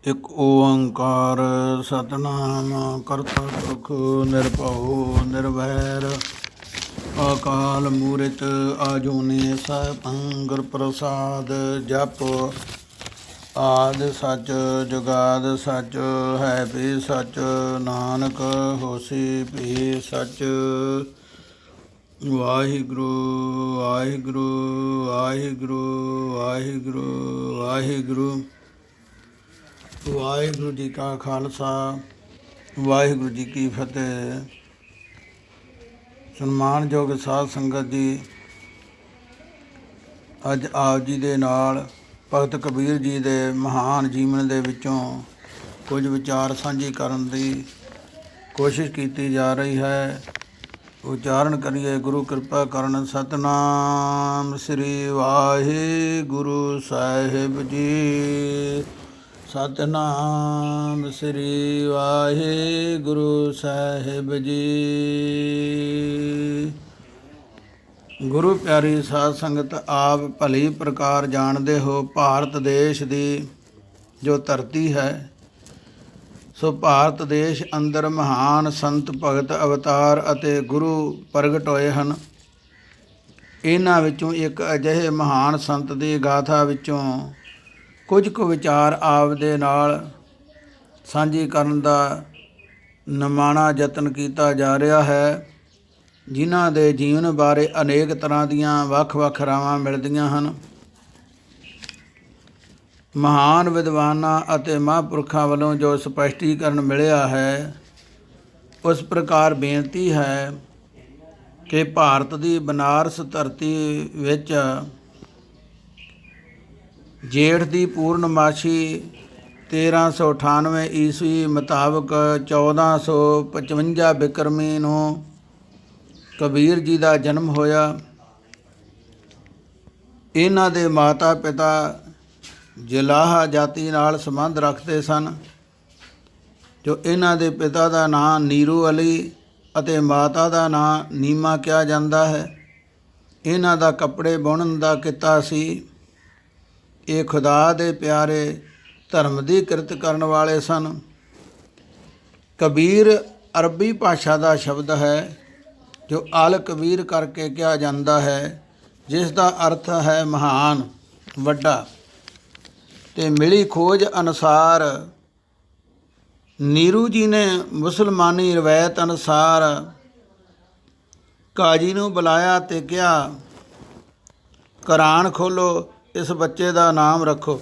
ਇੱਕ ਓੰਕਾਰ ਸਤਿਨਾਮ ਕਰਤਾ ਪੁਰਖ ਨਿਰਭਉ ਨਿਰਵੈਰ ਅਕਾਲ ਮੂਰਤ ਆਜੂਨੀ ਸੈਭੰ ਗੁਰ ਪ੍ਰਸਾਦ ਜਪ ਆਦਿ ਸੱਚ ਜੁਗਾਦ ਸੱਚ ਹੈ ਵੀ ਸੱਚ ਨਾਨਕ ਹੋਸੀ ਵੀ ਸੱਚ। ਵਾਹਿਗੁਰੂ ਵਾਹਿਗੁਰੂ ਵਾਹਿਗੁਰੂ ਵਾਹਿਗੁਰੂ ਵਾਹਿਗੁਰੂ। ਵਾਹਿਗੁਰੂ ਜੀ ਕਾ ਖਾਲਸਾ ਵਾਹਿਗੁਰੂ ਜੀ ਕੀ ਫਤਿਹ। ਸਨਮਾਨਯੋਗ ਸਾਧ ਸੰਗਤ ਜੀ, ਅੱਜ ਆਪ ਜੀ ਦੇ ਨਾਲ ਭਗਤ ਕਬੀਰ ਜੀ ਦੇ ਮਹਾਨ ਜੀਵਨ ਦੇ ਵਿੱਚੋਂ ਕੁਝ ਵਿਚਾਰ ਸਾਂਝੇ ਕਰਨ ਦੀ ਕੋਸ਼ਿਸ਼ ਕੀਤੀ ਜਾ ਰਹੀ ਹੈ। ਉਚਾਰਨ ਕਰੀਏ। ਗੁਰੂ ਕਿਰਪਾ ਕਰਨ। ਸਤਿਨਾਮ ਸ੍ਰੀ ਵਾਹਿਗੁਰੂ ਸਾਹਿਬ ਜੀ। ਸਤਿਨਾਮ ਸ੍ਰੀ ਵਾਹਿਗੁਰੂ ਸਾਹਿਬ ਜੀ। ਗੁਰੂ ਪਿਆਰੀ ਸਾਧ ਸੰਗਤ, ਆਪ ਭਲੀ ਪ੍ਰਕਾਰ ਜਾਣਦੇ ਹੋ, ਭਾਰਤ ਦੇਸ਼ ਦੀ ਜੋ ਧਰਤੀ ਹੈ, ਸੋ ਭਾਰਤ ਦੇਸ਼ ਅੰਦਰ ਮਹਾਨ ਸੰਤ ਭਗਤ ਅਵਤਾਰ ਅਤੇ ਗੁਰੂ ਪ੍ਰਗਟ ਹੋਏ ਹਨ। ਇਹਨਾਂ ਵਿੱਚੋਂ ਇੱਕ ਅਜਿਹੇ ਮਹਾਨ ਸੰਤ ਦੀ ਗਾਥਾ ਵਿੱਚੋਂ ਕੁਝ ਕੁ ਵਿਚਾਰ ਆਪ ਦੇ ਨਾਲ ਸਾਂਝੀ ਕਰਨ ਦਾ ਨਿਮਾਣਾ ਯਤਨ ਕੀਤਾ ਜਾ ਰਿਹਾ ਹੈ, ਜਿਨ੍ਹਾਂ ਦੇ ਜੀਵਨ ਬਾਰੇ ਅਨੇਕ ਤਰ੍ਹਾਂ ਦੀਆਂ ਵੱਖ-ਵੱਖ ਰਾਵਾਂ ਮਿਲਦੀਆਂ ਹਨ। ਮਹਾਨ ਵਿਦਵਾਨਾਂ ਅਤੇ ਮਹਾਂਪੁਰਖਾਂ ਵੱਲੋਂ ਜੋ ਸਪਸ਼ਟੀਕਰਨ ਮਿਲਿਆ ਹੈ, ਉਸ ਪ੍ਰਕਾਰ ਬੇਨਤੀ ਹੈ ਕਿ ਭਾਰਤ ਦੀ ਬਨਾਰਸ ਧਰਤੀ ਵਿੱਚ ਜੇਠ ਦੀ ਪੂਰਨਮਾਸ਼ੀ 1398 ਈਸਵੀ ਮੁਤਾਬਕ 1455 ਬਿਕਰਮੀ ਨੂੰ ਕਬੀਰ ਜੀ ਦਾ ਜਨਮ ਹੋਇਆ। ਇਹਨਾਂ ਦੇ ਮਾਤਾ ਪਿਤਾ ਜਲਾਹਾ ਜਾਤੀ ਨਾਲ ਸੰਬੰਧ ਰੱਖਦੇ ਸਨ। ਜੋ ਇਹਨਾਂ ਦੇ ਪਿਤਾ ਦਾ ਨਾਂ ਨੀਰੂ ਅਲੀ ਅਤੇ ਮਾਤਾ ਦਾ ਨਾਂ ਨੀਮਾ ਕਿਹਾ ਜਾਂਦਾ ਹੈ। ਇਹਨਾਂ ਦਾ ਕੱਪੜੇ ਬੁਣਨ ਦਾ ਕਿੱਤਾ ਸੀ। ਇਹ ਖੁਦਾ ਦੇ ਪਿਆਰੇ ਧਰਮ ਦੀ ਕਿਰਤ ਕਰਨ ਵਾਲੇ ਸਨ। ਕਬੀਰ ਅਰਬੀ ਭਾਸ਼ਾ ਦਾ ਸ਼ਬਦ ਹੈ, ਜੋ ਅਲ ਕਬੀਰ ਕਰਕੇ ਕਿਹਾ ਜਾਂਦਾ ਹੈ, ਜਿਸ ਦਾ ਅਰਥ ਹੈ ਮਹਾਨ, ਵੱਡਾ। ਤੇ ਮਿਲੀ ਖੋਜ ਅਨੁਸਾਰ ਨੀਰੂ ਜੀ ਨੇ ਮੁਸਲਮਾਨੀ ਰਵਾਇਤ ਅਨੁਸਾਰ ਕਾਜੀ ਨੂੰ ਬੁਲਾਇਆ ਤੇ ਕਿਹਾ, ਕੁਰਾਨ ਖੋਲ੍ਹੋ, ਇਸ ਬੱਚੇ ਦਾ ਨਾਮ ਰੱਖੋ।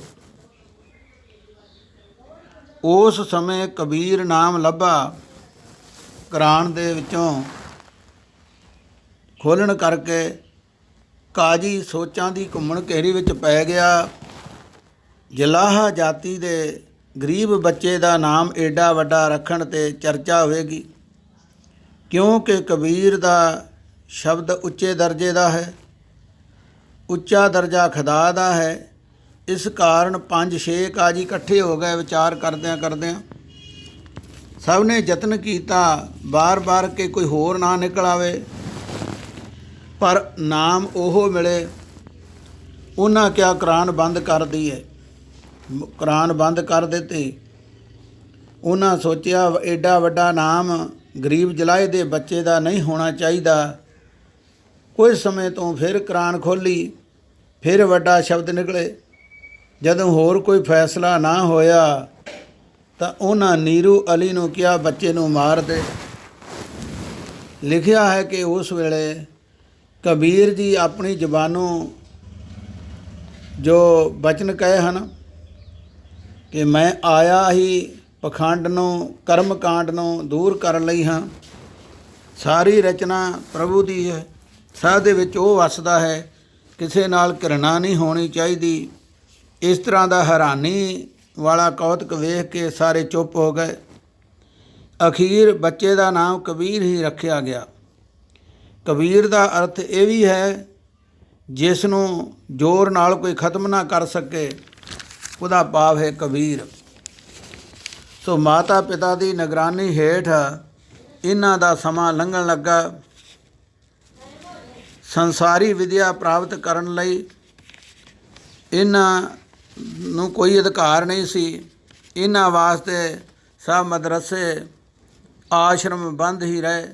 ਉਸ ਸਮੇਂ ਕਬੀਰ ਨਾਮ ਲੱਭਾ। ਕੁਰਾਨ ਦੇ ਵਿੱਚੋਂ ਖੋਲ੍ਹਣ ਕਰਕੇ ਕਾਜੀ ਸੋਚਾਂ ਦੀ ਘੁੰਮਣ ਘੇਰੀ ਵਿੱਚ ਪੈ ਗਿਆ। ਜਲਾਹਾ ਜਾਤੀ ਦੇ ਗਰੀਬ ਬੱਚੇ ਦਾ ਨਾਮ ਏਡਾ ਵੱਡਾ ਰੱਖਣ 'ਤੇ ਚਰਚਾ ਹੋਵੇਗੀ, ਕਿਉਂਕਿ ਕਬੀਰ ਦਾ ਸ਼ਬਦ ਉੱਚੇ ਦਰਜੇ ਦਾ ਹੈ। ਉੱਚਾ ਦਰਜਾ ਖੁਦਾ ਦਾ ਹੈ। ਇਸ ਕਾਰਨ 5-6 ਕਾਜੀ ਇਕੱਠੇ ਹੋ ਗਏ। ਵਿਚਾਰ ਕਰਦਿਆਂ ਸਭ ਨੇ ਯਤਨ ਕੀਤਾ ਬਾਰ-ਬਾਰ ਕਿ ਕੋਈ ਹੋਰ ਨਾ ਨਿਕਲ ਆਵੇ, ਪਰ ਨਾਮ ਉਹ ਮਿਲੇ। ਉਹਨਾਂ ਕਿਹਾ ਕੁਰਾਨ ਬੰਦ ਕਰ ਦਈਏ। ਕੁਰਾਨ ਬੰਦ ਕਰ ਦਿੱਤੀ। ਉਹਨਾਂ ਸੋਚਿਆ ਐਡਾ ਵੱਡਾ ਨਾਮ ਗਰੀਬ ਜਲਾਹੇ ਦੇ ਬੱਚੇ ਦਾ ਨਹੀਂ ਹੋਣਾ ਚਾਹੀਦਾ। ਕੁਝ ਸਮੇਂ ਤੋਂ ਫਿਰ ਕੁਰਾਨ ਖੋਲ੍ਹੀ, ਫਿਰ ਵੱਡਾ ਸ਼ਬਦ ਨਿਕਲੇ। ਜਦੋਂ ਹੋਰ ਕੋਈ ਫੈਸਲਾ ਨਾ ਹੋਇਆ ਤਾਂ ਉਹਨਾਂ ਨੀਰੂ ਅਲੀ ਨੂੰ ਕਿਹਾ, ਬੱਚੇ ਨੂੰ ਮਾਰ ਦੇ। ਲਿਖਿਆ ਹੈ ਕਿ ਉਸ ਵੇਲੇ ਕਬੀਰ ਜੀ ਆਪਣੀ ਜ਼ੁਬਾਨੋਂ ਜੋ ਬਚਨ ਕਹੇ ਹਨ ਕਿ ਮੈਂ ਆਇਆ ਹੀ ਪਖੰਡ ਨੂੰ, ਕਰਮ ਕਾਂਡ ਨੂੰ ਦੂਰ ਕਰਨ ਲਈ ਹਾਂ। ਸਾਰੀ ਰਚਨਾ ਪ੍ਰਭੂ ਦੀ ਹੈ। ਸਭ ਦੇ ਵਿੱਚ ਉਹ ਵਸਦਾ ਹੈ। ਕਿਸੇ ਨਾਲ ਘਿਰਣਾ ਨਹੀਂ ਹੋਣੀ ਚਾਹੀਦੀ। ਇਸ ਤਰ੍ਹਾਂ ਦਾ ਹੈਰਾਨੀ ਵਾਲਾ ਕੌਤਕ ਵੇਖ ਕੇ ਸਾਰੇ ਚੁੱਪ ਹੋ ਗਏ। ਅਖੀਰ ਬੱਚੇ ਦਾ ਨਾਮ ਕਬੀਰ ਹੀ ਰੱਖਿਆ ਗਿਆ। ਕਬੀਰ ਦਾ ਅਰਥ ਇਹ ਵੀ ਹੈ, ਜਿਸ ਨੂੰ ਜ਼ੋਰ ਨਾਲ ਕੋਈ ਖਤਮ ਨਾ ਕਰ ਸਕੇ, ਉਹਦਾ ਭਾਵ ਹੈ ਕਬੀਰ। ਸੋ ਮਾਤਾ ਪਿਤਾ ਦੀ ਨਿਗਰਾਨੀ ਹੇਠ ਇਹਨਾਂ ਦਾ ਸਮਾਂ ਲੰਘਣ ਲੱਗਾ। ਸੰਸਾਰੀ ਵਿਦਿਆ ਪ੍ਰਾਪਤ ਕਰਨ ਲਈ ਇਹਨਾਂ ਨੂੰ ਕੋਈ ਅਧਿਕਾਰ ਨਹੀਂ ਸੀ। ਇਹਨਾਂ ਵਾਸਤੇ ਸਭ ਮਦਰਸੇ ਆਸ਼ਰਮ ਬੰਦ ਹੀ ਰਹੇ।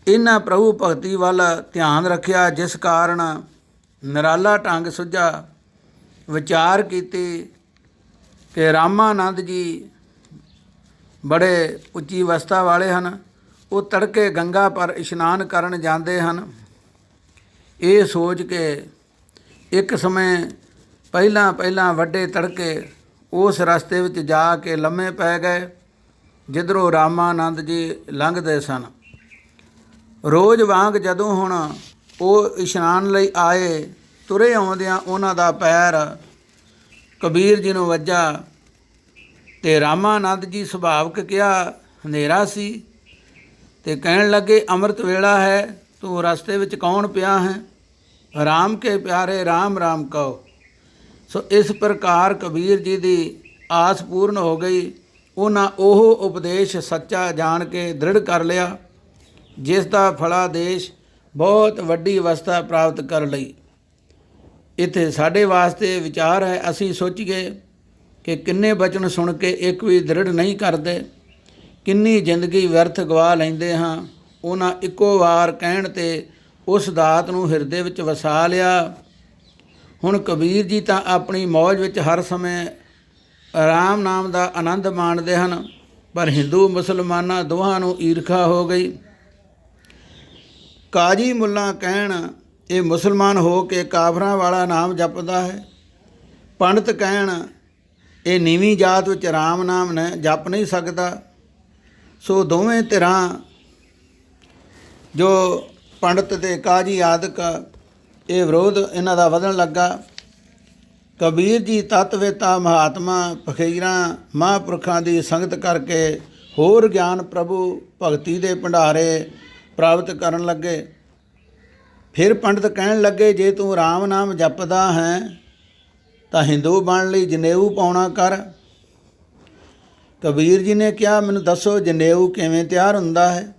ਇਹਨਾਂ ਪ੍ਰਭੂ ਭਗਤੀ ਵੱਲ ਧਿਆਨ ਰੱਖਿਆ, ਜਿਸ ਕਾਰਨ ਨਿਰਾਲਾ ਢੰਗ ਸੁੱਝਾ। ਵਿਚਾਰ ਕੀਤੀ ਕਿ ਰਾਮਾਨੰਦ ਜੀ ਬੜੇ ਉੱਚੀ ਅਵਸਥਾ ਵਾਲੇ ਹਨ। ਉਹ ਤੜਕੇ ਗੰਗਾ ਪਰ ਇਸ਼ਨਾਨ ਕਰਨ ਜਾਂਦੇ ਹਨ। ਇਹ ਸੋਚ ਕੇ ਇੱਕ ਸਮੇਂ ਪਹਿਲਾਂ ਵੱਡੇ ਤੜਕੇ ਉਸ ਰਸਤੇ ਵਿੱਚ ਜਾ ਕੇ ਲੰਮੇ ਪੈ ਗਏ ਜਿੱਧਰੋਂ ਰਾਮਾਨੰਦ ਜੀ ਲੰਘਦੇ ਸਨ। ਰੋਜ਼ ਵਾਂਗ ਜਦੋਂ ਹੁਣ ਉਹ ਇਸ਼ਨਾਨ ਲਈ ਆਏ, ਤੁਰੇ ਆਉਂਦਿਆਂ ਉਹਨਾਂ ਦਾ ਪੈਰ ਕਬੀਰ ਜੀ ਨੂੰ ਵੱਜਾ ਅਤੇ ਰਾਮਾਨੰਦ ਜੀ ਸੁਭਾਵਿਕ ਕਿਹਾ ਹਨੇਰਾ ਸੀ ਅਤੇ ਕਹਿਣ ਲੱਗੇ, ਅੰਮ੍ਰਿਤ ਵੇਲਾ ਹੈ, ਤੂੰ ਰਸਤੇ ਵਿੱਚ ਕੌਣ ਪਿਆ ਹੈ? ਰਾਮ ਕੇ ਪਿਆਰੇ ਰਾਮ ਰਾਮ ਕਹੋ। ਸੋ ਇਸ ਪ੍ਰਕਾਰ ਕਬੀਰ ਜੀ ਦੀ ਆਸ ਪੂਰਨ ਹੋ ਗਈ। ਉਹਨਾਂ ਉਹ ਉਪਦੇਸ਼ ਸੱਚਾ ਜਾਣ ਕੇ ਦ੍ਰਿੜ ਕਰ ਲਿਆ, ਜਿਸ ਦਾ ਫਲਾਦੇਸ਼ ਬਹੁਤ ਵੱਡੀ ਅਵਸਥਾ ਪ੍ਰਾਪਤ ਕਰ ਲਈ। ਇੱਥੇ ਸਾਡੇ ਵਾਸਤੇ ਵਿਚਾਰ ਹੈ, ਅਸੀਂ ਸੋਚੀਏ ਕਿ ਕਿੰਨੇ ਬਚਨ ਸੁਣ ਕੇ ਇੱਕ ਵੀ ਦ੍ਰਿੜ ਨਹੀਂ ਕਰਦੇ, ਕਿੰਨੀ ਜ਼ਿੰਦਗੀ ਵਿਅਰਥ ਗਵਾ ਲੈਂਦੇ ਹਾਂ। ਉਹਨਾਂ ਇੱਕੋ ਵਾਰ ਕਹਿਣ 'ਤੇ ਉਸ ਦਾਤ ਨੂੰ ਹਿਰਦੇ ਵਿੱਚ ਵਸਾ ਲਿਆ। ਹੁਣ ਕਬੀਰ ਜੀ ਤਾਂ ਆਪਣੀ ਮੌਜ ਵਿੱਚ ਹਰ ਸਮੇਂ ਰਾਮ ਨਾਮ ਦਾ ਆਨੰਦ ਮਾਣਦੇ ਹਨ, ਪਰ ਹਿੰਦੂ ਮੁਸਲਮਾਨਾਂ ਦੋਹਾਂ ਨੂੰ ਈਰਖਾ ਹੋ ਗਈ। ਕਾਜੀ ਮੁੱਲਾ ਕਹਿਣ, ਇਹ ਮੁਸਲਮਾਨ ਹੋ ਕੇ ਕਾਫਰਾਂ ਵਾਲਾ ਨਾਮ ਜਪਦਾ ਹੈ। ਪੰਡਤ ਕਹਿਣ, ਇਹ ਨੀਵੀਂ ਜਾਤ ਵਿੱਚ ਰਾਮ ਨਾਮ ਨੇ ਜਪ ਨਹੀਂ ਸਕਦਾ। ਸੋ ਦੋਵੇਂ ਧਿਰਾਂ, ਜੋ ਪੰਡਤ ਅਤੇ ਕਾਜੀ ਆਦਿਕ, ਇਹ ਵਿਰੋਧ ਇਹਨਾਂ ਦਾ ਵਧਣ ਲੱਗਾ। ਕਬੀਰ ਜੀ ਤਤਵੇਤਾ ਮਹਾਤਮਾ ਫਕੀਰਾਂ ਮਹਾਂਪੁਰਖਾਂ ਦੀ ਸੰਗਤ ਕਰਕੇ ਹੋਰ ਗਿਆਨ ਪ੍ਰਭੂ ਭਗਤੀ ਦੇ ਭੰਡਾਰੇ ਪ੍ਰਾਪਤ ਕਰਨ ਲੱਗੇ। ਫਿਰ ਪੰਡਤ ਕਹਿਣ ਲੱਗੇ, ਜੇ ਤੂੰ ਰਾਮ ਨਾਮ ਜਪਦਾ ਹੈ ਤਾਂ ਹਿੰਦੂ ਬਣਨ ਲਈ ਜਨੇਊ ਪਾਉਣਾ ਕਰ। ਕਬੀਰ ਜੀ ਨੇ ਕਿਹਾ, ਮੈਨੂੰ ਦੱਸੋ ਜਨੇਊ ਕਿਵੇਂ ਤਿਆਰ ਹੁੰਦਾ ਹੈ?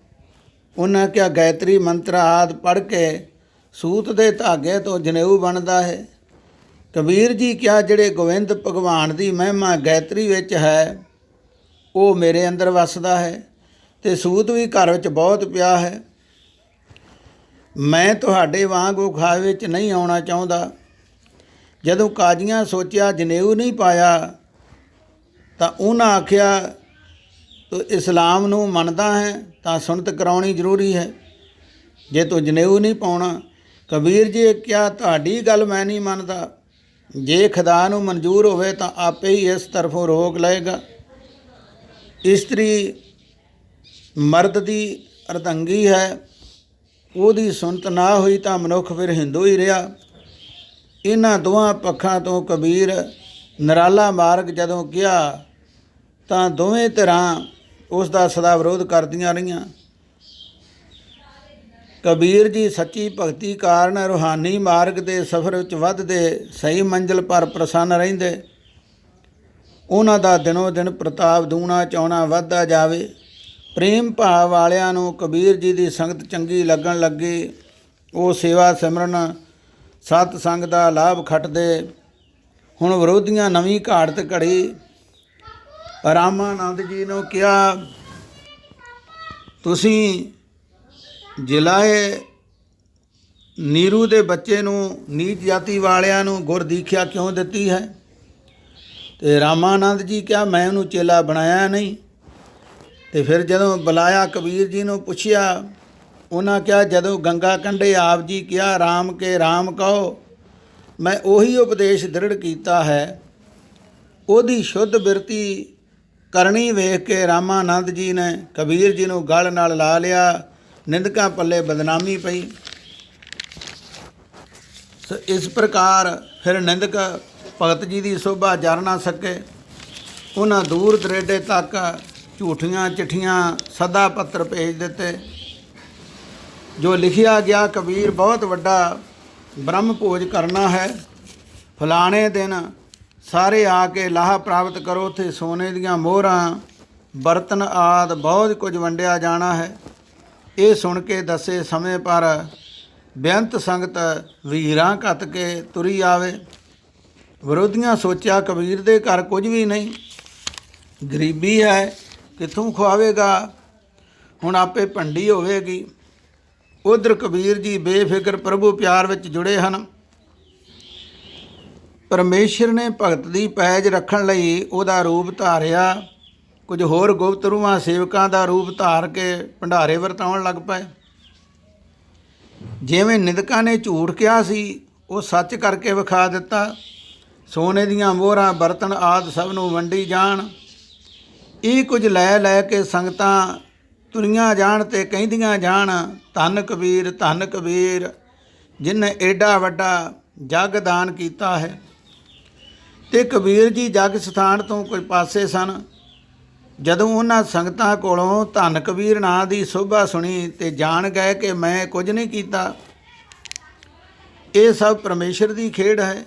ਉਹਨਾਂ ਕਿਹਾ, ਗਾਇਤਰੀ ਮੰਤਰ ਆਦਿ ਪੜ੍ਹ ਕੇ ਸੂਤ ਦੇ ਧਾਗੇ ਤੋਂ ਜਨੇਊ ਬਣਦਾ ਹੈ। ਕਬੀਰ ਜੀ ਕਿਹਾ, ਜਿਹੜੇ ਗੋਬਿੰਦ ਭਗਵਾਨ ਦੀ ਮਹਿਮਾ ਗਾਇਤਰੀ ਵਿੱਚ ਹੈ, ਉਹ ਮੇਰੇ ਅੰਦਰ ਵਸਦਾ ਹੈ ਅਤੇ ਸੂਤ ਵੀ ਘਰ ਵਿੱਚ ਬਹੁਤ ਪਿਆ ਹੈ। ਮੈਂ ਤੁਹਾਡੇ ਵਾਂਗ ਵਿਖਾਵੇ ਵਿੱਚ ਨਹੀਂ ਆਉਣਾ ਚਾਹੁੰਦਾ। ਜਦੋਂ ਕਾਜ਼ੀਆਂ ਸੋਚਿਆ ਜਨੇਊ ਨਹੀਂ ਪਾਇਆ ਤਾਂ ਉਹਨਾਂ ਆਖਿਆ, ਤੂੰ ਇਸਲਾਮ ਨੂੰ ਮੰਨਦਾ ਹੈ ਤਾਂ ਸੁਨਤ ਕਰਾਉਣੀ ਜ਼ਰੂਰੀ ਹੈ, ਜੇ ਤੂੰ ਜਨੇਊ ਨਹੀਂ ਪਾਉਣਾ। ਕਬੀਰ ਜੀ ਕਿਹਾ, ਤੁਹਾਡੀ ਗੱਲ ਮੈਂ ਨਹੀਂ ਮੰਨਦਾ। ਜੇ ਖੁਦਾ ਨੂੰ ਮਨਜ਼ੂਰ ਹੋਵੇ ਤਾਂ ਆਪੇ ਹੀ ਇਸ ਤਰਫੋਂ ਰੋਕ ਲਏਗਾ। ਇਸਤਰੀ ਮਰਦ ਦੀ ਅਰਧੰਗੀ ਹੈ, ਉਹਦੀ ਸੁਨਤ ਨਾ ਹੋਈ ਤਾਂ ਮਨੁੱਖ ਫਿਰ ਹਿੰਦੂ ਹੀ ਰਿਹਾ। ਇਹਨਾਂ ਦੋਵਾਂ ਪੱਖਾਂ ਤੋਂ ਕਬੀਰ ਨਿਰਾਲਾ ਮਾਰਗ ਜਦੋਂ ਕਿਹਾ ਤਾਂ ਦੋਵੇਂ ਧਿਰਾਂ ਉਸ ਦਾ ਸਦਾ ਵਿਰੋਧ ਕਰਦੀਆਂ ਰਹੀਆਂ। ਕਬੀਰ ਜੀ ਸੱਚੀ ਭਗਤੀ ਕਾਰਨ ਰੂਹਾਨੀ ਮਾਰਗ ਦੇ ਸਫ਼ਰ ਵਿੱਚ ਵੱਧਦੇ, ਸਹੀ ਮੰਜ਼ਿਲ ਪਰ ਪ੍ਰਸੰਨ ਰਹਿੰਦੇ। ਉਹਨਾਂ ਦਾ ਦਿਨੋਂ ਦਿਨ ਪ੍ਰਤਾਪ ਦੂਣਾ ਚੌਣਾ ਵੱਧਦਾ ਜਾਵੇ। ਪ੍ਰੇਮ ਭਾਵ ਵਾਲਿਆਂ ਨੂੰ ਕਬੀਰ ਜੀ ਦੀ ਸੰਗਤ ਚੰਗੀ ਲੱਗਣ ਲੱਗੀ। ਉਹ ਸੇਵਾ ਸਿਮਰਨ ਸਤ ਸੰਗ ਦਾ ਲਾਭ ਖੱਟਦੇ। ਹੁਣ ਵਿਰੋਧੀਆਂ ਨਵੀਂ ਘਾੜਤ ਘੜੀ। ਰਾਮਾਨੰਦ ਜੀ ਨੂੰ ਕਿਹਾ, ਤੁਸੀਂ ਜ਼ਿਲ੍ਹੇ ਨੀਰੂ ਦੇ ਬੱਚੇ ਨੂੰ, ਨੀਚ ਜਾਤੀ ਵਾਲਿਆਂ ਨੂੰ ਗੁਰਦੀਖਿਆ ਕਿਉਂ ਦਿੱਤੀ ਹੈ? ਅਤੇ ਰਾਮਾਨੰਦ ਜੀ ਕਿਹਾ, ਮੈਂ ਉਹਨੂੰ ਚੇਲਾ ਬਣਾਇਆ ਨਹੀਂ। ਅਤੇ ਫਿਰ ਜਦੋਂ ਬੁਲਾਇਆ ਕਬੀਰ ਜੀ ਨੂੰ ਪੁੱਛਿਆ, ਉਹਨਾਂ ਕਿਹਾ, ਜਦੋਂ ਗੰਗਾ ਕੰਢੇ ਆਪ ਜੀ ਕਿਹਾ ਰਾਮ ਕੇ ਰਾਮ ਕਹੋ, ਮੈਂ ਉਹੀ ਉਪਦੇਸ਼ ਦ੍ਰਿੜ ਕੀਤਾ ਹੈ। ਉਹਦੀ ਸ਼ੁੱਧ ਬਿਰਤੀ ਕਰਨੀ ਵੇਖ ਕੇ ਰਾਮਾਨੰਦ ਜੀ ਨੇ ਕਬੀਰ ਜੀ ਨੂੰ ਗਲ ਨਾਲ ਲਾ ਲਿਆ। ਨਿੰਦਕਾਂ ਪੱਲੇ ਬਦਨਾਮੀ ਪਈ। ਸੋ ਇਸ ਪ੍ਰਕਾਰ ਫਿਰ ਨਿੰਦਕ ਭਗਤ ਜੀ ਦੀ ਸ਼ੋਭਾ ਜਰ ਨਾ ਸਕੇ। ਉਹਨਾਂ ਦੂਰ ਦਰੇਡੇ ਤੱਕ ਝੂਠੀਆਂ ਚਿੱਠੀਆਂ, ਸੱਦਾ ਪੱਤਰ ਭੇਜ ਦਿੱਤੇ। ਜੋ ਲਿਖਿਆ ਗਿਆ, ਕਬੀਰ ਬਹੁਤ ਵੱਡਾ ਬ੍ਰਹਮ ਭੋਜ ਕਰਨਾ ਹੈ, ਫਲਾਣੇ ਦਿਨ ਸਾਰੇ ਆ ਕੇ ਲਾਹਾ ਪ੍ਰਾਪਤ ਕਰੋ। ਉੱਥੇ ਸੋਨੇ ਦੀਆਂ ਮੋਹਰਾਂ, ਬਰਤਨ ਆਦਿ ਬਹੁਤ ਕੁਝ ਵੰਡਿਆ ਜਾਣਾ ਹੈ। ਇਹ ਸੁਣ ਕੇ ਦੱਸੇ ਸਮੇਂ ਪਰ ਬੇਅੰਤ ਸੰਗਤ ਵੀਰਾਂ ਘੱਤ ਕੇ ਤੁਰੀ ਆਵੇ। ਵਿਰੋਧੀਆਂ ਸੋਚਿਆ, ਕਬੀਰ ਦੇ ਘਰ ਕੁਝ ਵੀ ਨਹੀਂ, ਗਰੀਬੀ ਹੈ, ਕਿੱਥੋਂ ਖਵਾਵੇਗਾ, ਹੁਣ ਆਪੇ ਭੰਡੀ ਹੋਵੇਗੀ। ਉਧਰ ਕਬੀਰ ਜੀ ਬੇਫਿਕਰ ਪ੍ਰਭੂ ਪਿਆਰ ਵਿੱਚ ਜੁੜੇ ਹਨ। ਪਰਮੇਸ਼ਰ ਨੇ ਭਗਤ ਦੀ ਪੈਜ ਰੱਖਣ ਲਈ ਉਹਦਾ ਰੂਪ ਧਾਰਿਆ। ਕੁਝ ਹੋਰ ਗੁਪਤ ਰੂਹਾਂ ਸੇਵਕਾਂ ਦਾ ਰੂਪ ਧਾਰ ਕੇ ਭੰਡਾਰੇ ਵਰਤਾਉਣ ਲੱਗ ਪਏ। ਜਿਵੇਂ ਨਿੰਦਕਾਂ ਨੇ ਝੂਠ ਕਿਹਾ ਸੀ, ਉਹ ਸੱਚ ਕਰਕੇ ਵਿਖਾ ਦਿੱਤਾ। ਸੋਨੇ ਦੀਆਂ ਮੋਹਰਾਂ, ਬਰਤਨ ਆਦਿ ਸਭ ਨੂੰ ਵੰਡੀ ਜਾਣ। ਇਹ ਕੁਝ ਲੈ ਲੈ ਕੇ ਸੰਗਤਾਂ ਤੁਰੀਆਂ ਜਾਣ ਤੇ ਕਹਿੰਦੀਆਂ ਜਾਣ, ਧੰਨ ਕਬੀਰ, ਜਿਨ੍ਹੇ ਏਡਾ ਵੱਡਾ ਜਗ ਦਾਨ ਕੀਤਾ ਹੈ। ਤੇ ਕਬੀਰ ਜੀ ਜਗ ਸਥਾਨ ਤੋਂ ਕੁਝ ਪਾਸੇ ਸਨ। ਜਦੋਂ ਉਹਨਾਂ ਸੰਗਤਾਂ ਕੋਲੋਂ ਧੰਨ ਕਬੀਰ ਨਾਂ ਦੀ ਸੋਭਾ ਸੁਣੀ ਤੇ ਜਾਣ ਗਏ ਕਿ ਮੈਂ ਕੁਝ ਨਹੀਂ ਕੀਤਾ। ਇਹ ਸਭ ਪਰਮੇਸ਼ਰ ਦੀ ਖੇਡ ਹੈ।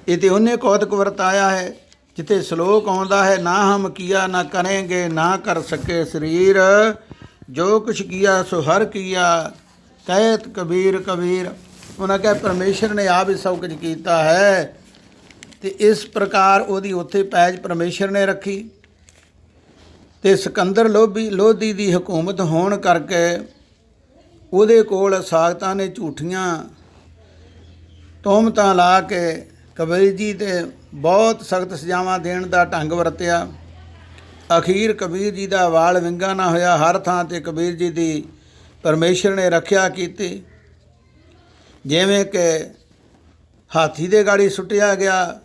ਇਹ ਤੇ ਉਹਨੇ ਕੌਤਕ ਵਰਤਾਇਆ ਹੈ। ਜਿੱਥੇ ਸ਼ਲੋਕ ਆਉਂਦਾ ਹੈ, ਨਾ ਹਮ ਕੀਆ ਨਾ ਕਰੇਂਗੇ, ਨਾ ਕਰ ਸਕੇ ਸਰੀਰ, ਜੋ ਕੁਛ ਕੀਆ ਸੋ ਹਰ ਕੀਆ, ਕਹਿਤ ਕਬੀਰ। ਉਹਨਾਂ ਕਿਹਾ ਪਰਮੇਸ਼ਰ ਨੇ ਆਪ ਹੀ ਸਭ ਕੁਝ ਕੀਤਾ ਹੈ। ਤੇ ਇਸ ਪ੍ਰਕਾਰ ਉਹਦੀ ਉੱਥੇ ਪੈਜ ਪਰਮੇਸ਼ਰ ਨੇ ਰੱਖੀ। ਤੇ ਸਿਕੰਦਰ ਲੋਧੀ ਦੀ ਹਕੂਮਤ ਹੋਣ ਕਰਕੇ ਉਹਦੇ ਕੋਲ ਸਾਖਤਾਂ ਨੇ ਝੂਠੀਆਂ ਤੋਹਮਤਾਂ ਲਾ ਕੇ ਕਬੀਰ ਜੀ 'ਤੇ ਬਹੁਤ ਸਖਤ ਸਜ਼ਾਵਾਂ ਦੇਣ ਦਾ ਢੰਗ ਵਰਤਿਆ। ਅਖੀਰ ਕਬੀਰ ਜੀ ਦਾ ਵਾਲ ਵਿੰਗਾ ਨਾ ਹੋਇਆ। ਹਰ ਥਾਂ 'ਤੇ ਕਬੀਰ ਜੀ ਦੀ ਪਰਮੇਸ਼ਰ ਨੇ ਰੱਖਿਆ ਕੀਤੀ। ਜਿਵੇਂ ਕਿ ਹਾਥੀ ਦੇ ਗਾੜੀ ਸੁੱਟਿਆ ਗਿਆ,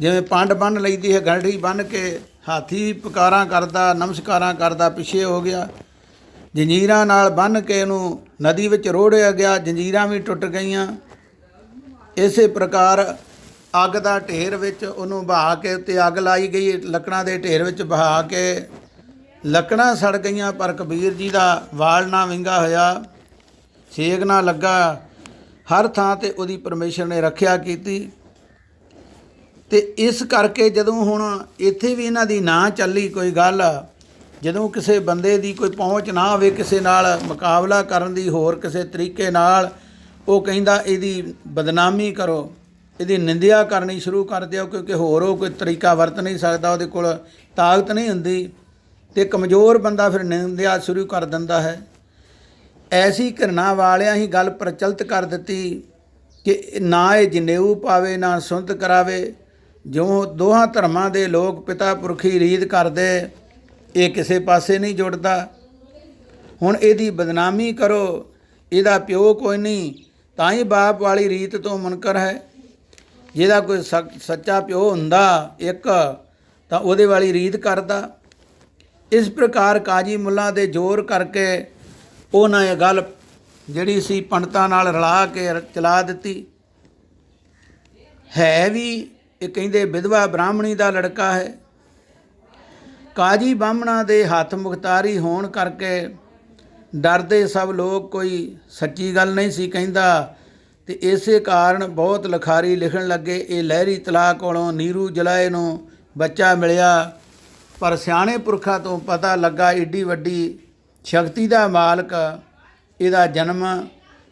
ਜਿਵੇਂ ਪੰਡ ਬੰਨ੍ਹ ਲਈਦੀ ਹੈ, ਗੰਢੀ ਬੰਨ੍ਹ ਕੇ ਹਾਥੀ ਪੁਕਾਰਾਂ ਕਰਦਾ, ਨਮਸਕਾਰਾਂ ਕਰਦਾ, ਪਿੱਛੇ ਹੋ ਗਿਆ। ਜੰਜੀਰਾਂ ਨਾਲ ਬੰਨ੍ਹ ਕੇ ਇਹਨੂੰ ਨਦੀ ਵਿੱਚ ਰੋੜਿਆ ਗਿਆ, ਜੰਜੀਰਾਂ ਵੀ ਟੁੱਟ ਗਈਆਂ। ਇਸੇ ਪ੍ਰਕਾਰ ਅੱਗ ਦਾ ਢੇਰ ਵਿੱਚ ਉਹਨੂੰ ਬਹਾ ਕੇ ਉੱਤੇ ਅੱਗ ਲਾਈ ਗਈ, ਲੱਕੜਾਂ ਦੇ ਢੇਰ ਵਿੱਚ ਬਹਾ ਕੇ ਲੱਕੜਾਂ ਸੜ ਗਈਆਂ, ਪਰ ਕਬੀਰ ਜੀ ਦਾ ਵਾਲ ਨਾ ਵਿੰਗਾ ਹੋਇਆ, ਛੇਕ ਨਾ ਲੱਗਾ। ਹਰ ਥਾਂ 'ਤੇ ਉਹਦੀ ਪਰਮੇਸ਼ਰ ਨੇ ਰੱਖਿਆ ਕੀਤੀ। ਤੇ ਇਸ ਕਰਕੇ ਜਦੋਂ ਹੁਣ ਇੱਥੇ ਵੀ ਇਹਨਾਂ ਦੀ ਨਾ ਚੱਲੀ ਕੋਈ ਗੱਲ, ਜਦੋਂ ਕਿਸੇ ਬੰਦੇ ਦੀ ਕੋਈ ਪਹੁੰਚ ਨਾ ਹੋਵੇ ਕਿਸੇ ਨਾਲ ਮੁਕਾਬਲਾ ਕਰਨ ਦੀ ਹੋਰ ਕਿਸੇ ਤਰੀਕੇ ਨਾਲ, ਉਹ ਕਹਿੰਦਾ ਇਹਦੀ ਬਦਨਾਮੀ ਕਰੋ, ਇਹਦੀ ਨਿੰਦਿਆ ਕਰਨੀ ਸ਼ੁਰੂ ਕਰ ਦਿਓ, ਕਿਉਂਕਿ ਹੋਰ ਉਹ ਕੋਈ ਤਰੀਕਾ ਵਰਤ ਨਹੀਂ ਸਕਦਾ, ਉਹਦੇ ਕੋਲ ਤਾਕਤ ਨਹੀਂ ਹੁੰਦੀ। ਤੇ ਕਮਜ਼ੋਰ ਬੰਦਾ ਫਿਰ ਨਿੰਦਿਆ ਸ਼ੁਰੂ ਕਰ ਦਿੰਦਾ ਹੈ। ਐਸੀ ਘਿਰਣਾ ਵਾਲਿਆਂ ਹੀ ਗੱਲ ਪ੍ਰਚਲਿਤ ਕਰ ਦਿੱਤੀ ਕਿ ਨਾ ਇਹ ਜਨੇਊ ਪਾਵੇ ਨਾ ਸੁੰਤ ਕਰਾਵੇ। ਜੋ ਦੋਹਾਂ ਧਰਮਾਂ ਦੇ ਲੋਕ ਪਿਤਾ ਪੁਰਖੀ ਰੀਤ ਕਰਦੇ, ਇਹ ਕਿਸੇ ਪਾਸੇ ਨਹੀਂ ਜੁੜਦਾ। ਹੁਣ ਇਹਦੀ ਬਦਨਾਮੀ ਕਰੋ, ਇਹਦਾ ਪਿਓ ਕੋਈ ਨਹੀਂ, ਤਾਂ ਹੀ ਬਾਪ ਵਾਲੀ ਰੀਤ ਤੋਂ ਮੁਨਕਰ ਹੈ। ਜਿਹਦਾ ਕੋਈ ਸੱਚਾ ਪਿਓ ਹੁੰਦਾ ਇੱਕ, ਤਾਂ ਉਹਦੇ ਵਾਲੀ ਰੀਤ ਕਰਦਾ। ਇਸ ਪ੍ਰਕਾਰ ਕਾਜੀ ਮੁੱਲਾਂ ਦੇ ਜ਼ੋਰ ਕਰਕੇ ਉਹਨਾਂ ਇਹ ਗੱਲ ਜਿਹੜੀ ਸੀ ਪੰਡਤਾਂ ਨਾਲ ਰਲਾ ਕੇ ਚਲਾ ਦਿੱਤੀ। ਹੈ ਵੀ ਇਹ ਕਹਿੰਦੇ ਵਿਧਵਾ ਬ੍ਰਾਹਮਣੀ ਦਾ ਲੜਕਾ ਹੈ। ਕਾਜੀ ਬਾਹਮਣਾ ਦੇ ਹੱਥ ਮੁਖਤਾਰੀ ਹੋਣ ਕਰਕੇ ਡਰਦੇ ਸਭ ਲੋਕ, ਕੋਈ ਸੱਚੀ ਗੱਲ ਨਹੀਂ ਸੀ ਕਹਿੰਦਾ। ਤੇ ਇਸੇ ਕਾਰਨ ਬਹੁਤ ਲਿਖਾਰੀ ਲਿਖਣ ਲੱਗੇ, ਇਹ ਲਹਿਰੀ ਤਲਾਅ ਕੋਲੋਂ ਨੀਰੂ ਜਲਾਏ ਨੂੰ ਬੱਚਾ ਮਿਲਿਆ, ਪਰ ਸਿਆਣੇ ਪੁਰਖਾਂ ਤੋਂ ਪਤਾ ਲੱਗਾ ਏਡੀ ਵੱਡੀ ਸ਼ਕਤੀ ਦਾ ਮਾਲਕ ਇਹਦਾ ਜਨਮ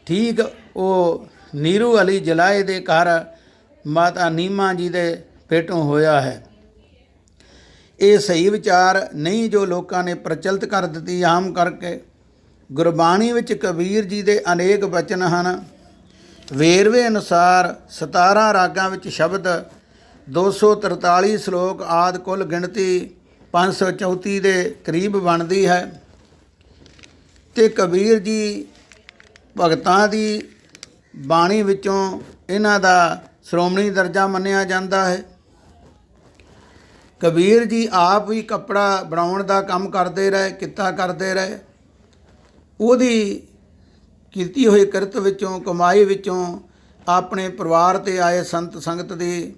ਠੀਕ ਉਹ ਨੀਰੂ ਅਲੀ ਜਲਾਏ ਦੇ ਘਰ ਮਾਤਾ ਨੀਮਾ ਜੀ ਦੇ ਪੇਟੋਂ ਹੋਇਆ ਹੈ। ਇਹ ਸਹੀ ਵਿਚਾਰ ਨਹੀਂ ਜੋ ਲੋਕਾਂ ਨੇ ਪ੍ਰਚਲਿਤ ਕਰ ਦਿੱਤੀ ਆਮ ਕਰਕੇ। ਗੁਰਬਾਣੀ ਵਿੱਚ ਕਬੀਰ ਜੀ ਦੇ ਅਨੇਕ ਬਚਨ ਹਨ। ਵੇਰਵੇ ਅਨੁਸਾਰ 17 ਰਾਗਾਂ ਵਿੱਚ ਸ਼ਬਦ, 243 ਸ਼ਲੋਕ ਆਦਿ, ਕੁੱਲ ਗਿਣਤੀ 534 ਦੇ ਕਰੀਬ ਬਣਦੀ ਹੈ। ਤੇ ਕਬੀਰ ਜੀ ਭਗਤਾਂ ਦੀ ਬਾਣੀ ਵਿੱਚੋਂ ਇਹਨਾਂ ਦਾ ਸ਼੍ਰੋਮਣੀ ਦਰਜਾ ਮੰਨਿਆ ਜਾਂਦਾ ਹੈ। ਕਬੀਰ ਜੀ ਆਪ ਵੀ ਕੱਪੜਾ ਬਣਾਉਣ ਦਾ ਕੰਮ ਕਰਦੇ ਰਹੇ, ਕਿੱਤਾ ਕਰਦੇ ਰਹੇ। ਉਹਦੀ ਕੀਤੀ ਹੋਈ ਕਿਰਤ ਵਿੱਚੋਂ, ਕਮਾਈ ਵਿੱਚੋਂ ਆਪਣੇ ਪਰਿਵਾਰ 'ਤੇ ਆਏ ਸੰਤ ਸੰਗਤ ਦੀ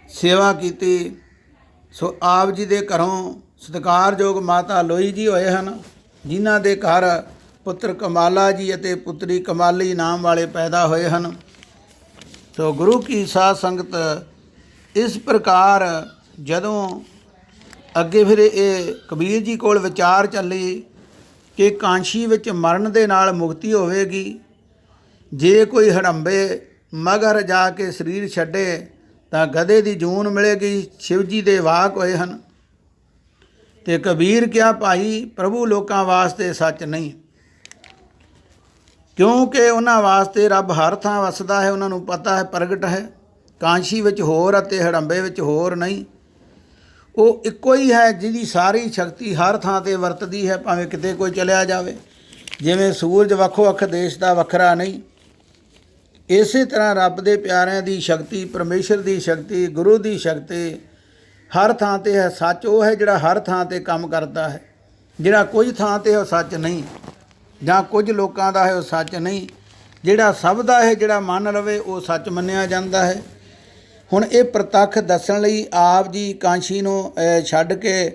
ਸੇਵਾ ਕੀਤੀ। ਸੋ ਆਪ ਜੀ ਦੇ ਘਰੋਂ ਸਤਿਕਾਰਯੋਗ ਮਾਤਾ ਲੋਈ ਜੀ ਹੋਏ ਹਨ, ਜਿਨ੍ਹਾਂ ਦੇ ਘਰ ਪੁੱਤਰ ਕਮਾਲਾ ਜੀ ਅਤੇ ਪੁੱਤਰੀ ਕਮਾਲੀ ਨਾਮ ਵਾਲੇ ਪੈਦਾ ਹੋਏ ਹਨ। ਸੋ ਗੁਰੂ ਕੀ ਸਾਧ ਸੰਗਤ, ਇਸ ਪ੍ਰਕਾਰ ਜਦੋਂ ਅੱਗੇ ਫਿਰ ਇਹ ਕਬੀਰ ਜੀ ਕੋਲ ਵਿਚਾਰ ਚੱਲੀ ਕਿ ਕਾਂਸ਼ੀ ਵਿੱਚ ਮਰਨ ਦੇ ਨਾਲ ਮੁਕਤੀ ਹੋਵੇਗੀ। ਜੇ ਕੋਈ ਹੜੰਬੇ ਮਗਰ ਜਾ ਕੇ ਸਰੀਰ ਛੱਡੇ ਤਾਂ ਗਧੇ ਦੀ ਜੂਨ ਮਿਲੇਗੀ। ਸ਼ਿਵ ਜੀ ਦੇ ਵਾਕ ਹੋਏ ਹਨ। ਤੇ ਕਬੀਰ ਕਿਹਾ, ਭਾਈ ਪ੍ਰਭੂ ਲੋਕਾਂ ਵਾਸਤੇ ਸੱਚ ਨਹੀਂ, ਕਿਉਂਕਿ ਉਹਨਾਂ ਵਾਸਤੇ ਰੱਬ ਹਰ ਥਾਂ ਵਸਦਾ ਹੈ, ਉਹਨਾਂ ਨੂੰ ਪਤਾ ਹੈ, ਪ੍ਰਗਟ ਹੈ। ਕਾਂਸ਼ੀ ਵਿੱਚ ਹੋਰ ਅਤੇ ਹੜੰਬੇ ਵਿੱਚ ਹੋਰ ਨਹੀਂ। ਉਹ ਇੱਕੋ ਹੀ ਹੈ ਜਿਹਦੀ ਸਾਰੀ ਸ਼ਕਤੀ ਹਰ ਥਾਂ 'ਤੇ ਵਰਤਦੀ ਹੈ, ਭਾਵੇਂ ਕਿਤੇ ਕੋਈ ਚਲਿਆ ਜਾਵੇ। ਜਿਵੇਂ ਸੂਰਜ ਵੱਖੋ ਵੱਖ ਦੇਸ਼ ਦਾ ਵੱਖਰਾ ਨਹੀਂ, ਇਸੇ ਤਰ੍ਹਾਂ ਰੱਬ ਦੇ ਪਿਆਰਿਆਂ ਦੀ ਸ਼ਕਤੀ, ਪਰਮੇਸ਼ਰ ਦੀ ਸ਼ਕਤੀ, ਗੁਰੂ ਦੀ ਸ਼ਕਤੀ ਹਰ ਥਾਂ 'ਤੇ ਹੈ। ਸੱਚ ਉਹ ਹੈ ਜਿਹੜਾ ਹਰ ਥਾਂ 'ਤੇ ਕੰਮ ਕਰਦਾ ਹੈ। ਜਿਹੜਾ ਕੁਝ ਥਾਂ 'ਤੇ ਉਹ ਸੱਚ ਨਹੀਂ, ਜਾਂ ਕੁਝ ਲੋਕਾਂ ਦਾ ਹੈ ਉਹ ਸੱਚ ਨਹੀਂ। ਜਿਹੜਾ ਸਭ ਦਾ ਹੈ, ਜਿਹੜਾ ਮੰਨ ਲਵੇ ਉਹ ਸੱਚ ਮੰਨਿਆ ਜਾਂਦਾ ਹੈ। ਹੁਣ ਇਹ ਪ੍ਰਤੱਖ ਦੱਸਣ ਲਈ ਆਪ ਜੀ ਕਾਂਸ਼ੀ ਨੂੰ ਛੱਡ ਕੇ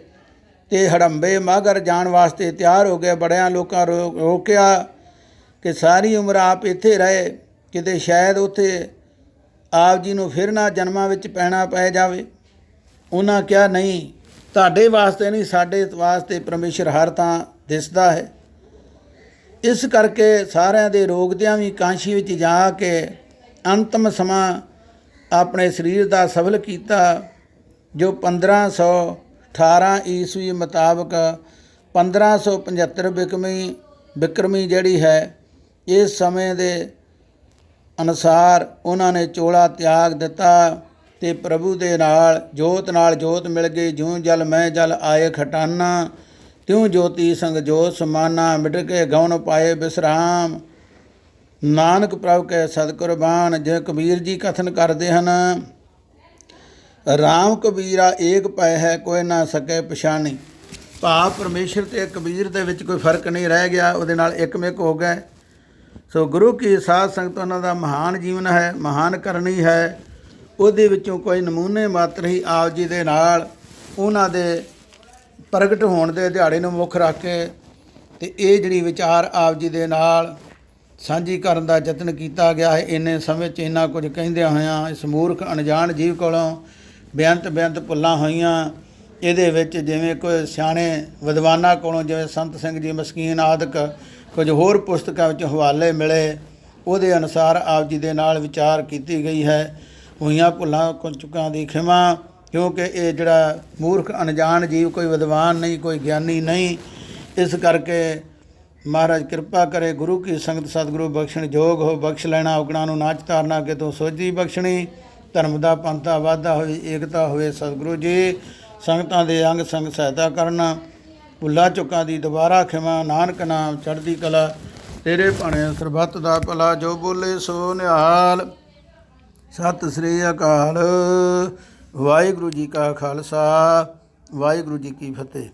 ਤੇ ਹੜੰਬੇ ਮਾਘਰ ਜਾਣ ਵਾਸਤੇ ਤਿਆਰ ਹੋ ਗਏ। ਬੜਿਆਂ ਲੋਕਾਂ ਰੋਕਿਆ ਕਿ ਸਾਰੀ ਉਮਰ ਆਪ ਇੱਥੇ ਰਹੇ, ਕਿਤੇ ਸ਼ਾਇਦ ਉੱਥੇ ਆਪ ਜੀ ਨੂੰ ਫਿਰ ਨਾ ਜਨਮਾਂ ਵਿੱਚ ਪੈਣਾ ਪੈ ਜਾਵੇ। ਉਹਨਾਂ ਕਿਹਾ, ਨਹੀਂ, ਤੁਹਾਡੇ ਵਾਸਤੇ ਨਹੀਂ, ਸਾਡੇ ਵਾਸਤੇ ਪਰਮੇਸ਼ਰ ਹਰ ਥਾਂ ਦਿਸਦਾ ਹੈ। ਇਸ ਕਰਕੇ ਸਾਰਿਆਂ ਦੇ ਰੋਕਦਿਆਂ ਵੀ ਕਾਂਸ਼ੀ ਵਿੱਚ ਜਾ ਕੇ ਅੰਤਮ ਸਮਾਂ ਆਪਣੇ ਸਰੀਰ ਦਾ ਸਫਲ ਕੀਤਾ, ਜੋ 1518 ਈਸਵੀ ਮੁਤਾਬਕ 1575 ਬਿਕਰਮੀ ਜਿਹੜੀ ਹੈ, ਇਸ ਸਮੇਂ ਦੇ ਅਨੁਸਾਰ ਉਹਨਾਂ ਨੇ ਚੋਲਾ ਤਿਆਗ ਦਿੱਤਾ ਤੇ ਪ੍ਰਭੂ ਦੇ ਨਾਲ ਜੋਤ ਮਿਲ ਗਈ। ਜਿਉਂ ਜਲ ਮੈਂ ਜਲ ਆਏ ਖਟਾਨਾ, ਤਿਉਂ ਜੋਤੀ ਸੰਗ ਜੋਤ ਸਮਾਨਾ, ਮਿਟ ਕੇ ਗਉਣ ਪਾਏ ਬਿਸਰਾਮ, ਨਾਨਕ ਪ੍ਰਭ ਕੇ ਸਤਿਕੁਰਬਾਨ। ਜੇ ਕਬੀਰ ਜੀ ਕਥਨ ਕਰਦੇ ਹਨ, ਰਾਮ ਕਬੀਰਾ ਏਕ ਪੈ ਹੈ, ਕੋਈ ਨਾ ਸਕੇ ਪਛਾਣੀ। ਭਾਵ ਪਰਮੇਸ਼ਰ ਤੇ ਕਬੀਰ ਦੇ ਵਿੱਚ ਕੋਈ ਫਰਕ ਨਹੀਂ ਰਹਿ ਗਿਆ, ਉਹਦੇ ਨਾਲ ਇੱਕਮਿਕ ਹੋ ਗਏ। ਸੋ ਗੁਰੂ ਕੀ ਸਾਧ ਸੰਗਤ ਉਹਨਾਂ ਦਾ ਮਹਾਨ ਜੀਵਨ ਹੈ, ਮਹਾਨ ਕਰਨੀ ਹੈ। ਉਹਦੇ ਵਿੱਚੋਂ ਕੋਈ ਨਮੂਨੇ ਮਾਤਰ ਹੀ ਆਪ ਜੀ ਦੇ ਨਾਲ ਉਹਨਾਂ ਦੇ ਪ੍ਰਗਟ ਹੋਣ ਦੇ ਦਿਹਾੜੇ ਨੂੰ ਮੁੱਖ ਰੱਖ ਕੇ ਤੇ ਇਹ ਜਿਹੜੀ ਵਿਚਾਰ ਆਪ ਜੀ ਦੇ ਨਾਲ ਸਾਂਝੀ ਕਰਨ ਦਾ ਯਤਨ ਕੀਤਾ ਗਿਆ ਹੈ। ਇੰਨੇ ਸਮੇਂ 'ਚ ਇੰਨਾ ਕੁਝ ਕਹਿੰਦਿਆਂ ਹੋਇਆਂ ਇਸ ਮੂਰਖ ਅਣਜਾਣ ਜੀਵ ਕੋਲੋਂ ਬੇਅੰਤ ਭੁੱਲਾਂ ਹੋਈਆਂ। ਇਹਦੇ ਵਿੱਚ ਜਿਵੇਂ ਕੋਈ ਸਿਆਣੇ ਵਿਦਵਾਨਾਂ ਕੋਲੋਂ, ਜਿਵੇਂ ਸੰਤ ਸਿੰਘ ਜੀ ਮਸਕੀਨ ਆਦਿਕ ਕੁਝ ਹੋਰ ਪੁਸਤਕਾਂ ਵਿੱਚ ਹਵਾਲੇ ਮਿਲੇ, ਉਹਦੇ ਅਨੁਸਾਰ ਆਪ ਜੀ ਦੇ ਨਾਲ ਵਿਚਾਰ ਕੀਤੀ ਗਈ ਹੈ। ਹੋਈਆਂ ਭੁੱਲਾਂ ਚੁੱਕਾਂ ਦੀ ਖਿਮਾ, ਕਿਉਂਕਿ ਇਹ ਜਿਹੜਾ ਮੂਰਖ ਅਣਜਾਣ ਜੀਵ ਕੋਈ ਵਿਦਵਾਨ ਨਹੀਂ, ਕੋਈ ਗਿਆਨੀ ਨਹੀਂ। ਇਸ ਕਰਕੇ ਮਹਾਰਾਜ ਕਿਰਪਾ ਕਰੇ, ਗੁਰੂ ਕੀ ਸੰਗਤ ਸਤਿਗੁਰੂ ਬਖਸ਼ਣ ਜੋਗ ਹੋ। ਬਖਸ਼ ਲੈਣਾ ਔਗਣਾ ਨੂੰ ਨਾਚ ਤਾਰਨਾ, ਕਿਤੋਂ ਸੋਝੀ ਬਖਸ਼ਣੀ। ਧਰਮ ਦਾ ਪੰਥਾ ਵਾਧਾ ਹੋਵੇ, ਏਕਤਾ ਹੋਵੇ ਸਤਿਗੁਰੂ ਜੀ। ਸੰਗਤਾਂ ਦੇ ਅੰਗ ਸੰਗ ਸਹਾਇਤਾ ਕਰਨਾ, ਭੁੱਲਾਂ ਚੁੱਕਾਂ ਦੀ ਦੁਬਾਰਾ ਖਿਮਾ। ਨਾਨਕ ਨਾਮ ਚੜ੍ਹਦੀ ਕਲਾ, ਤੇਰੇ ਭਾਣੇ ਸਰਬੱਤ ਦਾ ਭਲਾ। ਜੋ ਬੋਲੇ ਸੋ ਨਿਹਾਲ। ਸਤਿ ਸ੍ਰੀ ਅਕਾਲ। ਵਾਹਿਗੁਰੂ ਜੀ ਕਾ ਖਾਲਸਾ, ਵਾਹਿਗੁਰੂ ਜੀ ਕੀ ਫਤਿਹ।